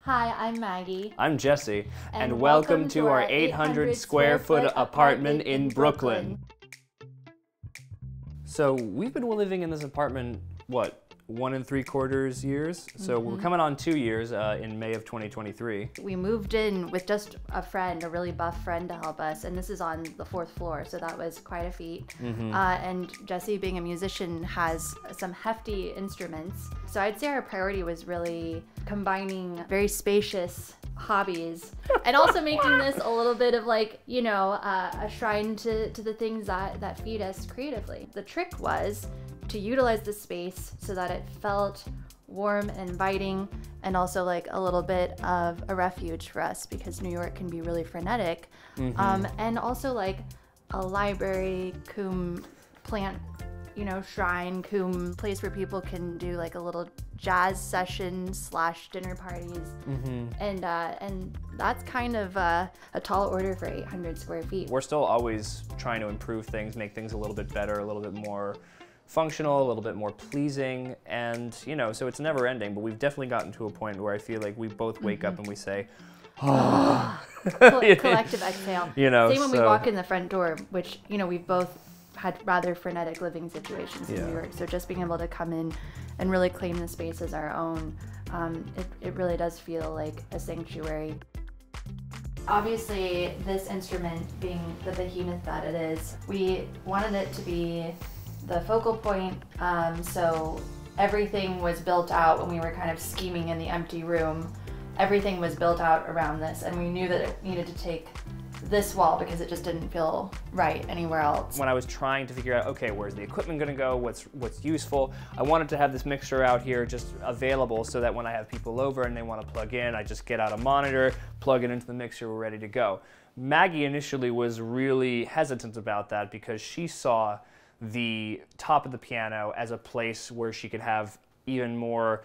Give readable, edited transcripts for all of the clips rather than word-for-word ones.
Hi, I'm Maggie. I'm Jesse, and welcome to our 800 square foot apartment in Brooklyn. So we've been living in this apartment, what, 1 3/4 years? So we're coming on 2 years in May of 2023. We moved in with just a friend, a really buff friend to help us, and this is on the 4th floor, so that was quite a feat. And Jesse, being a musician, has some hefty instruments. So I'd say our priority was really combining very spacious hobbies and also making this a little bit of like, you know, a shrine to the things that feed us creatively. The trick was to utilize the space so that it felt warm and inviting, and also like a little bit of a refuge for us because New York can be really frenetic. And also like a library, cum plant, you know, shrine, cum place where people can do like a little jazz session / dinner parties. And that's kind of a tall order for 800 square feet. We're still always trying to improve things, make things a little bit better, a little bit more functional, a little bit more pleasing, and you know, so it's never ending, but we've definitely gotten to a point where I feel like we both wake up and we say, collective exhale. You know, same when we walk in the front door, which, you know, we've both had rather frenetic living situations in New York, so just being able to come in and really claim the space as our own, it really does feel like a sanctuary. Obviously, this instrument being the behemoth that it is, we wanted it to be the focal point, so everything was built out when we were kind of scheming in the empty room. Everything was built out around this, and we knew that it needed to take this wall because it just didn't feel right anywhere else. When I was trying to figure out, okay, where's the equipment gonna go, what's useful, I wanted to have this mixer out here just available so that when I have people over and they want to plug in, I just get out a monitor, plug it into the mixer, we're ready to go. Maggie initially was really hesitant about that because she saw the top of the piano as a place where she could have even more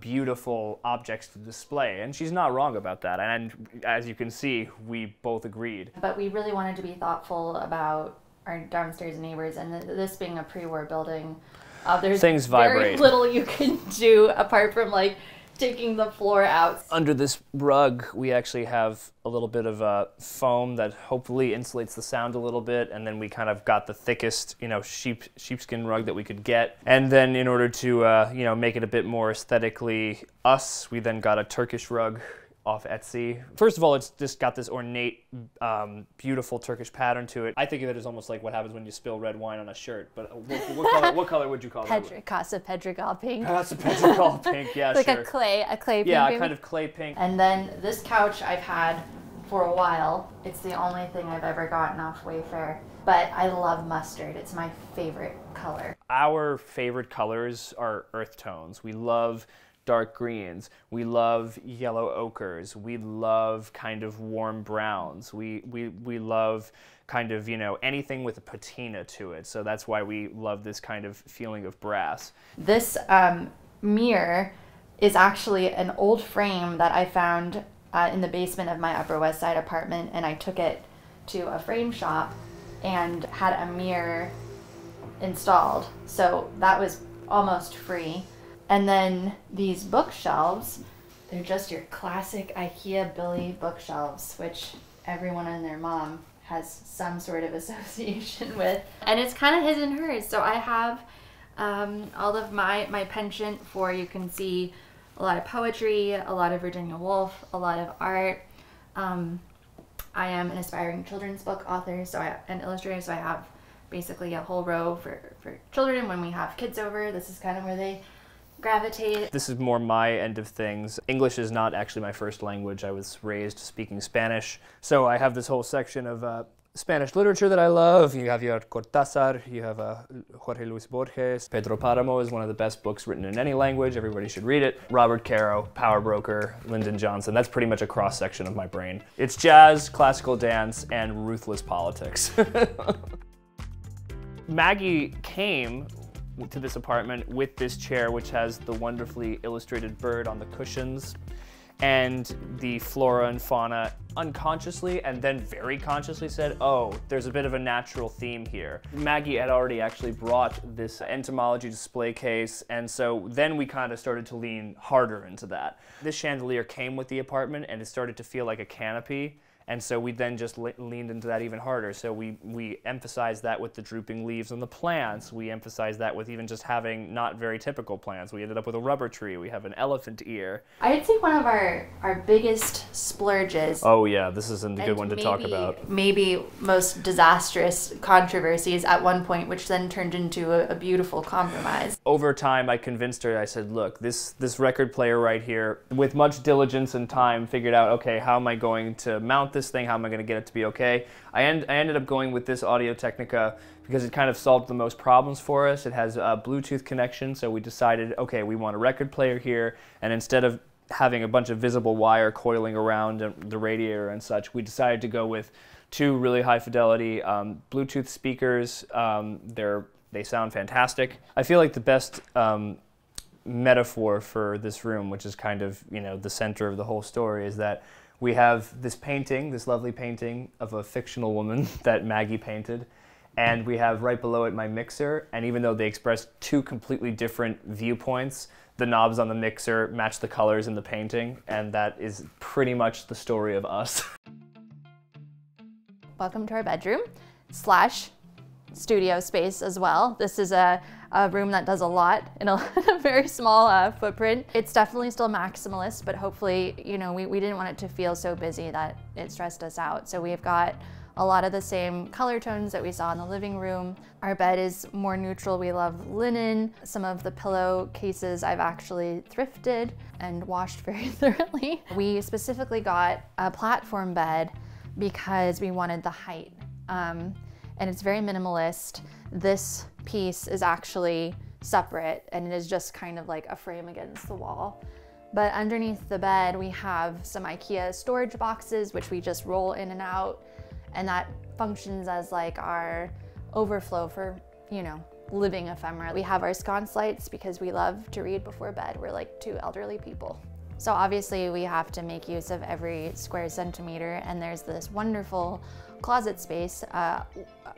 beautiful objects to display. And she's not wrong about that. And as you can see, we both agreed. But we really wanted to be thoughtful about our downstairs neighbors, and this being a pre-war building, there's things vibrate. Very little you can do apart from like taking the floor out. Under this rug, we actually have a little bit of foam that hopefully insulates the sound a little bit, and then we kind of got the thickest, you know, sheepskin rug that we could get. And then in order to, you know, make it a bit more aesthetically us, we then got a Turkish rug off Etsy. First of all, it's just got this ornate, beautiful Turkish pattern to it. I think of it as almost like what happens when you spill red wine on a shirt. But what color would you call that? Casa Pedregal pink. Casa Pedregal pink, yeah, like sure. a clay pink. Yeah, maybe? kind of clay pink. And then this couch I've had for a while. It's the only thing I've ever gotten off Wayfair. But I love mustard. It's my favorite color. Our favorite colors are earth tones. We love dark greens, we love yellow ochres, we love kind of warm browns, we love kind of, you know, anything with a patina to it, so that's why we love this kind of feeling of brass. This mirror is actually an old frame that I found in the basement of my Upper West Side apartment, and I took it to a frame shop and had a mirror installed, so that was almost free. And then these bookshelves, they're just your classic IKEA Billy bookshelves, which everyone and their mom has some sort of association with. And it's kind of his and hers. So I have all of my penchant for, you can see a lot of poetry, a lot of Virginia Woolf, a lot of art. I am an aspiring children's book author and illustrator, so I have basically a whole row for children. When we have kids over, this is kind of where they gravitate. This is more my end of things. English is not actually my first language. I was raised speaking Spanish. So I have this whole section of Spanish literature that I love. You have your Cortázar, you have Jorge Luis Borges. Pedro Páramo is one of the best books written in any language. Everybody should read it. Robert Caro, Power Broker, Lyndon Johnson. That's pretty much a cross-section of my brain. It's jazz, classical dance, and ruthless politics. Maggie came to this apartment with this chair, which has the wonderfully illustrated bird on the cushions. and the flora and fauna unconsciously and then very consciously said, oh, there's a bit of a natural theme here. Maggie had already actually brought this entomology display case, and so then we kind of started to lean harder into that. This chandelier came with the apartment and it started to feel like a canopy. And so we then just leaned into that even harder. So we emphasized that with the drooping leaves on the plants. We emphasized that with even just having not very typical plants. We ended up with a rubber tree. We have an elephant ear. I'd say one of our biggest splurges. Oh yeah, this isn't a good one to talk about. Maybe most disastrous controversies at one point, which then turned into a beautiful compromise. Over time, I convinced her, I said, look, this record player right here, with much diligence and time, figured out, okay, how am I going to mount this thing? How am I going to get it to be okay? I ended up going with this Audio-Technica because it kind of solved the most problems for us. It has a Bluetooth connection, so we decided, okay, we want a record player here, and instead of having a bunch of visible wire coiling around the radiator and such, we decided to go with two really high fidelity Bluetooth speakers. They sound fantastic. I feel like the best metaphor for this room, which is kind of, you know, the center of the whole story, is that we have this painting, this lovely painting of a fictional woman that Maggie painted, and we have right below it my mixer, and even though they express two completely different viewpoints, the knobs on the mixer match the colors in the painting, and that is pretty much the story of us. Welcome to our bedroom / studio space as well. This is a room that does a lot in a very small footprint. It's definitely still maximalist, but hopefully, you know, we didn't want it to feel so busy that it stressed us out. So we've got a lot of the same color tones that we saw in the living room. Our bed is more neutral. We love linen. Some of the pillow cases I've actually thrifted and washed very thoroughly. We specifically got a platform bed because we wanted the height. And it's very minimalist. This piece is actually separate and it is just kind of like a frame against the wall. But underneath the bed, we have some IKEA storage boxes, which we just roll in and out. And that functions as like our overflow for, you know, living ephemera. We have our sconce lights because we love to read before bed. We're like two elderly people. So obviously we have to make use of every square centimeter, and there's this wonderful closet space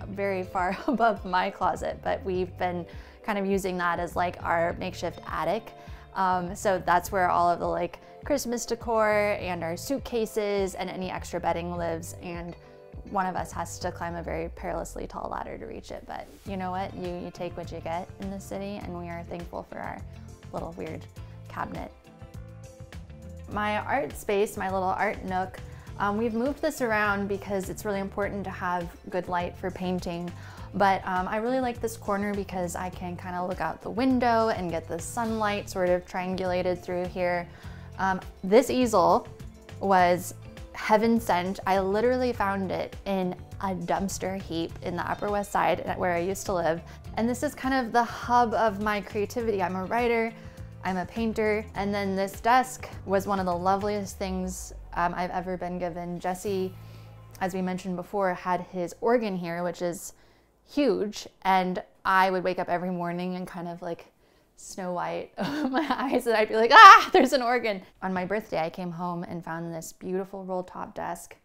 very far above my closet, but we've been kind of using that as like our makeshift attic. So that's where all of the like Christmas decor and our suitcases and any extra bedding lives, and one of us has to climb a very perilously tall ladder to reach it, but you know what? You take what you get in this city, and we are thankful for our little weird cabinet. My art space, my little art nook, we've moved this around because it's really important to have good light for painting, but I really like this corner because I can kind of look out the window and get the sunlight sort of triangulated through here. This easel was heaven sent. I literally found it in a dumpster heap in the Upper West Side where I used to live, and this is kind of the hub of my creativity. I'm a writer, I'm a painter, and then this desk was one of the loveliest things I've ever been given. Jesse, as we mentioned before, had his organ here, which is huge, and I would wake up every morning and kind of like Snow White my eyes, and I'd be like, ah, there's an organ. On my birthday, I came home and found this beautiful roll top desk,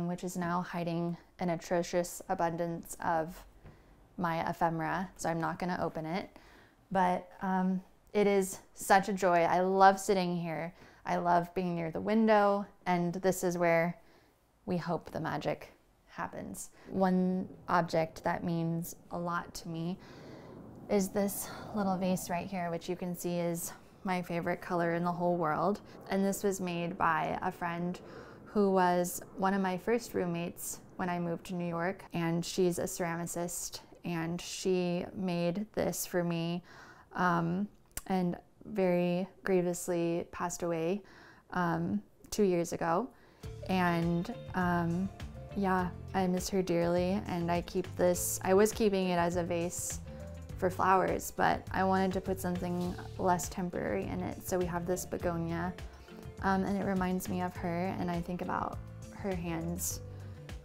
which is now hiding an atrocious abundance of my ephemera, so I'm not gonna open it, but it is such a joy. I love sitting here. I love being near the window, and this is where we hope the magic happens. One object that means a lot to me is this little vase right here, which you can see is my favorite color in the whole world. And this was made by a friend who was one of my first roommates when I moved to New York, and she's a ceramicist, and she made this for me and very grievously passed away 2 years ago. And yeah, I miss her dearly, and I keep this. I was keeping it as a vase for flowers, but I wanted to put something less temporary in it. So we have this begonia, and it reminds me of her, and I think about her hands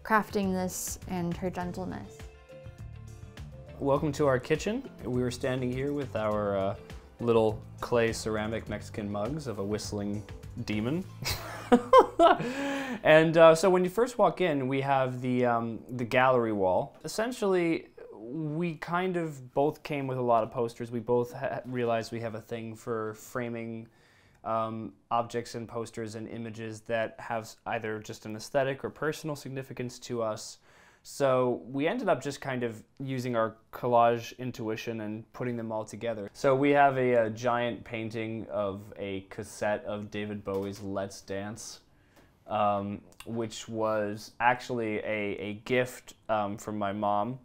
crafting this and her gentleness. Welcome to our kitchen. We were standing here with our little clay ceramic Mexican mugs of a whistling demon. And so when you first walk in, we have the gallery wall. Essentially, we kind of both came with a lot of posters. We both realized we have a thing for framing objects and posters and images that have either just an aesthetic or personal significance to us. So we ended up just kind of using our collage intuition and putting them all together. So we have a giant painting of a cassette of David Bowie's Let's Dance, which was actually a gift from my mom.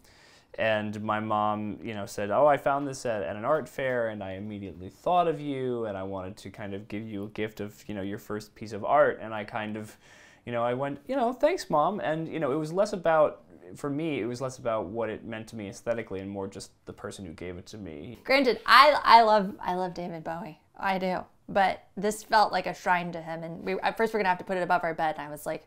And my mom, you know, said, "Oh, I found this at an art fair, and I immediately thought of you, and I wanted to kind of give you a gift of, you know, your first piece of art." And I kind of, you know, I went, you know, "Thanks, Mom." And, you know, it was less about, for me, it was less about what it meant to me aesthetically and more just the person who gave it to me. Granted, I love David Bowie. I do. But this felt like a shrine to him. And at first we're going to have to put it above our bed. And I was like,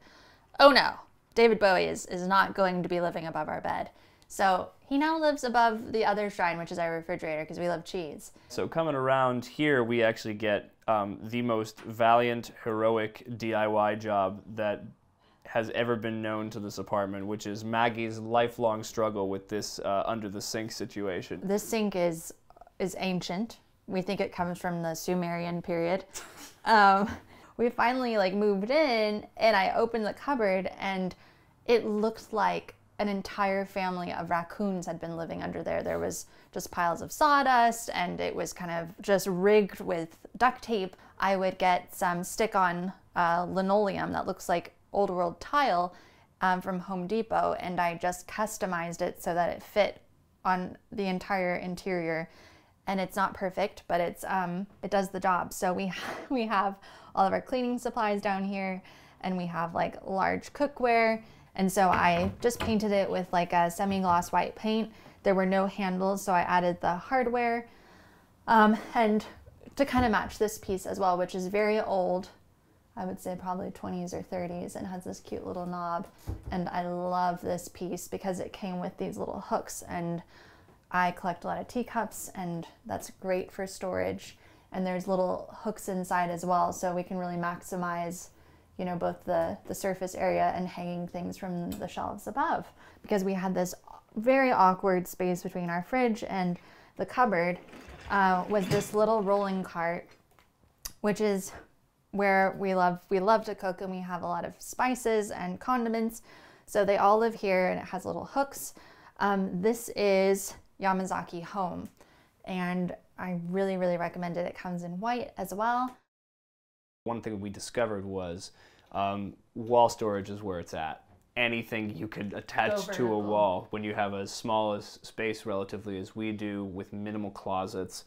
oh no, David Bowie is not going to be living above our bed. So he now lives above the other shrine, which is our refrigerator, because we love cheese. So coming around here, we actually get the most valiant, heroic DIY job that has ever been known to this apartment, which is Maggie's lifelong struggle with this under the sink situation. This sink is ancient. We think it comes from the Sumerian period. We finally moved in, and I opened the cupboard, and it looked like an entire family of raccoons had been living under there. There was just piles of sawdust, and it was kind of just rigged with duct tape. I would get some stick-on linoleum that looks like old world tile from Home Depot, and I just customized it so that it fit on the entire interior. And it's not perfect, but it does the job. So we have all of our cleaning supplies down here, and we have large cookware. And so I just painted it with a semi-gloss white paint. There were no handles, so I added the hardware. And to kind of match this piece as well, which is very old, I would say probably 20s or 30s, and has this cute little knob. And I love this piece because it came with these little hooks, and I collect a lot of teacups, and that's great for storage. And there's little hooks inside as well, so we can really maximize, you know, both the surface area and hanging things from the shelves above. Because we had this very awkward space between our fridge and the cupboard was this little rolling cart, which is where we love to cook, and we have a lot of spices and condiments. So they all live here, and it has little hooks. This is Yamazaki Home, and I really, really recommend it. It comes in white as well. One thing we discovered was wall storage is where it's at. Anything you could attach to a wall when you have as small a space relatively as we do with minimal closets.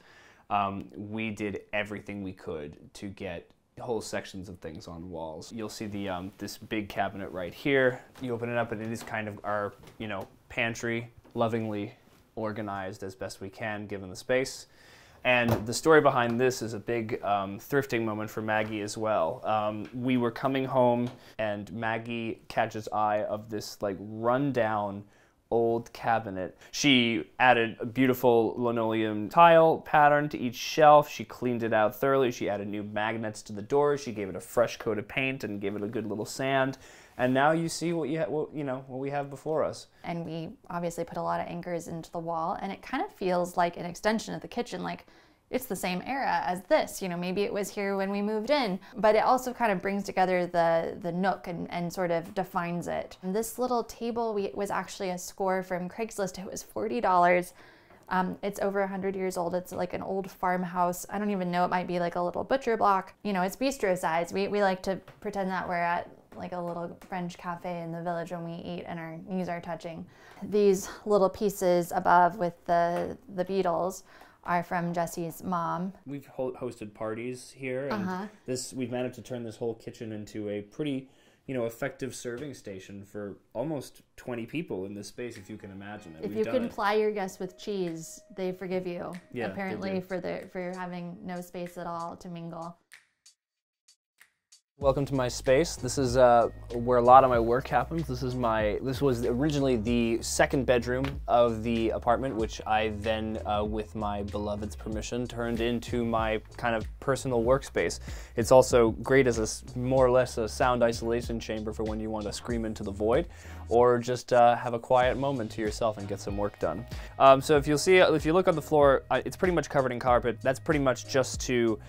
We did everything we could to get whole sections of things on walls. You'll see the this big cabinet right here. You open it up, and it is kind of our, you know, pantry, lovingly organized as best we can given the space. And the story behind this is a big thrifting moment for Maggie as well. We were coming home, and Maggie catches eye of this rundown old cabinet. She added a beautiful linoleum tile pattern to each shelf. She cleaned it out thoroughly. She added new magnets to the doors. She gave it a fresh coat of paint and gave it a good little sand. And now you see what we have before us. And we obviously put a lot of anchors into the wall, and it kind of feels like an extension of the kitchen, like it's the same era as this. You know, maybe it was here when we moved in, but it also kind of brings together the nook and sort of defines it. And this little table was actually a score from Craigslist. It was $40. It's over 100 years old. It's like an old farmhouse. I don't even know, it might be like a little butcher block. You know, it's bistro size. We like to pretend that we're at like a little French cafe in the village when we eat and our knees are touching. These little pieces above with the Beatles are from Jesse's mom. We've hosted parties here, and we've managed to turn this whole kitchen into a pretty, you know, effective serving station for almost 20 people in this space, if you can imagine it. If you can ply your guests with cheese, they forgive you. Yeah, apparently for having no space at all to mingle. Welcome to my space. This is where a lot of my work happens. This was originally the second bedroom of the apartment, which I then, with my beloved's permission, turned into my kind of personal workspace. It's also great as more or less a sound isolation chamber for when you want to scream into the void, or just have a quiet moment to yourself and get some work done. So if you look on the floor, it's pretty much covered in carpet. That's pretty much just to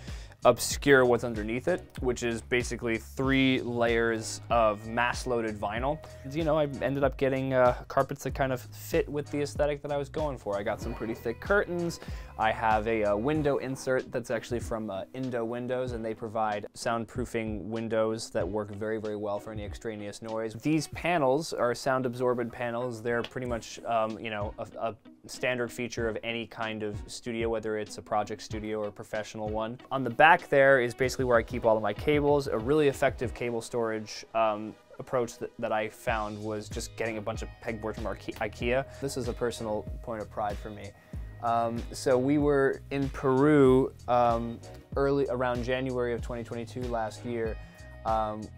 obscure what's underneath it, which is basically 3 layers of mass-loaded vinyl. You know, I ended up getting carpets that kind of fit with the aesthetic that I was going for. I got some pretty thick curtains. I have a window insert that's actually from Indo Windows, and they provide soundproofing windows that work very, very well for any extraneous noise. These panels are sound-absorbent panels. They're pretty much, you know, a standard feature of any kind of studio, whether it's a project studio or a professional one. On the back there is basically where I keep all of my cables. A really effective cable storage approach that I found was just getting a bunch of pegboard from IKEA. This is a personal point of pride for me. So we were in Peru around January of 2022 last year.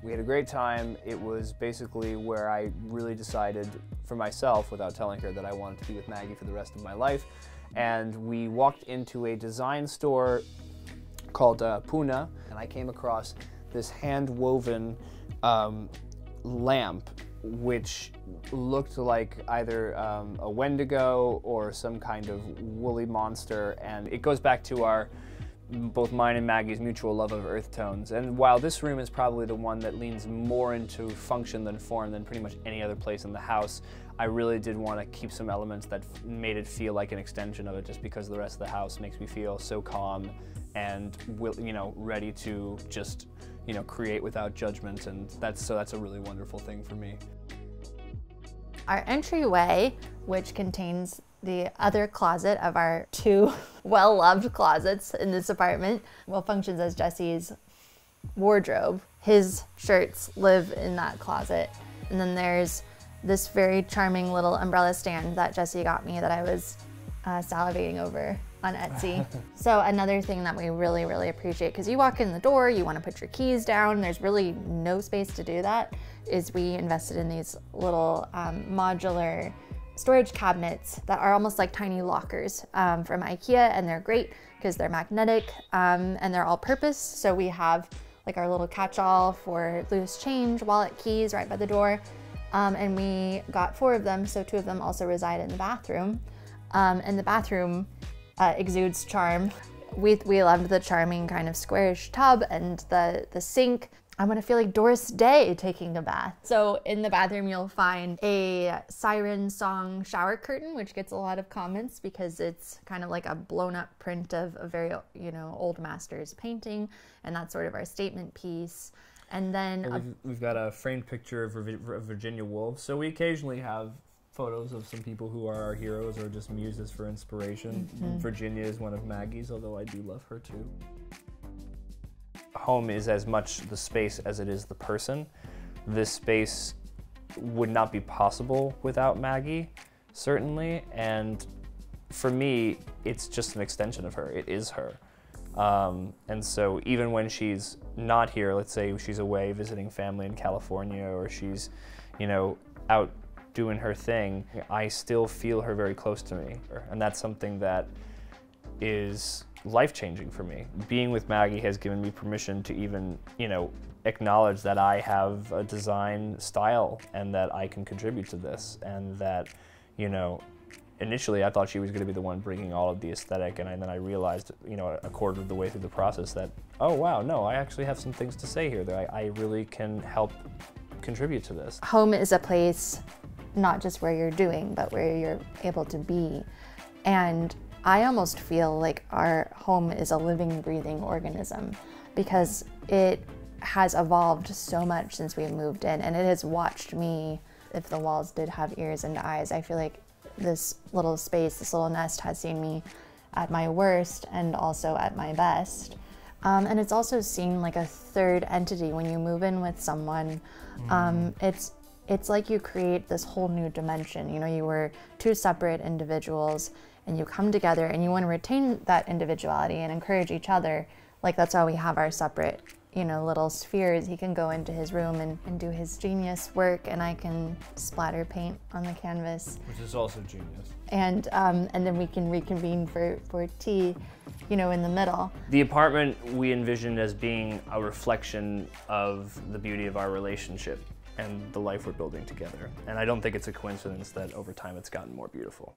We had a great time. It was basically where I really decided for myself, without telling her, that I wanted to be with Maggie for the rest of my life. And we walked into a design store called Puna, and I came across this hand-woven lamp, which looked like either a Wendigo or some kind of woolly monster, and it goes back to both mine and Maggie's mutual love of earth tones. And while this room is probably the one that leans more into function than form than pretty much any other place in the house, I really did want to keep some elements that made it feel like an extension of it, just because the rest of the house makes me feel so calm and, you know, ready to just, you know, create without judgment, and that's a really wonderful thing for me. Our entryway, which contains the other closet of our 2 well-loved closets in this apartment, well, functions as Jesse's wardrobe. His shirts live in that closet. And then there's this very charming little umbrella stand that Jesse got me that I was salivating over on Etsy. So another thing that we really, really appreciate, because you walk in the door, you want to put your keys down, there's really no space to do that, is we invested in these little modular storage cabinets that are almost like tiny lockers from IKEA, and they're great because they're magnetic and they're all purpose. So we have like our little catch-all for loose change, wallet, keys right by the door, and we got 4 of them, so 2 of them also reside in the bathroom. And the bathroom exudes charm. We loved the charming kind of squarish tub and the sink. I want to feel like Doris Day taking a bath. So in the bathroom, you'll find a siren song shower curtain, which gets a lot of comments because it's kind of like a blown up print of a very, you know, old master's painting. And that's sort of our statement piece. And then we've got a framed picture of Virginia Woolf. So we occasionally have photos of some people who are our heroes or just muses for inspiration. Virginia is one of Maggie's, although I do love her too. Home is as much the space as it is the person. This space would not be possible without Maggie, certainly, and for me, it's just an extension of her. It is her. And so even when she's not here, let's say she's away visiting family in California, or she's, you know, out doing her thing, I still feel her very close to me. And that's something that is life-changing for me. Being with Maggie has given me permission to even, you know, acknowledge that I have a design style and that I can contribute to this, and that, you know, initially I thought she was going to be the one bringing all of the aesthetic, and then I realized, you know, a quarter of the way through the process that, oh wow, no, I actually have some things to say here that I really can help contribute to this. Home is a place not just where you're doing, but where you're able to be. And I almost feel like our home is a living, breathing organism, because it has evolved so much since we moved in, and it has watched me. If the walls did have ears and eyes, I feel like this little space, this little nest has seen me at my worst and also at my best. And it's also seen like a third entity when you move in with someone. It's like you create this whole new dimension. You know, you were 2 separate individuals, and you come together and you want to retain that individuality and encourage each other. Like, that's why we have our separate you know, little spheres. He can go into his room and do his genius work, and I can splatter paint on the canvas. Which is also genius. And then we can reconvene for tea, you know, in the middle. The apartment we envisioned as being a reflection of the beauty of our relationship and the life we're building together. And I don't think it's a coincidence that over time it's gotten more beautiful.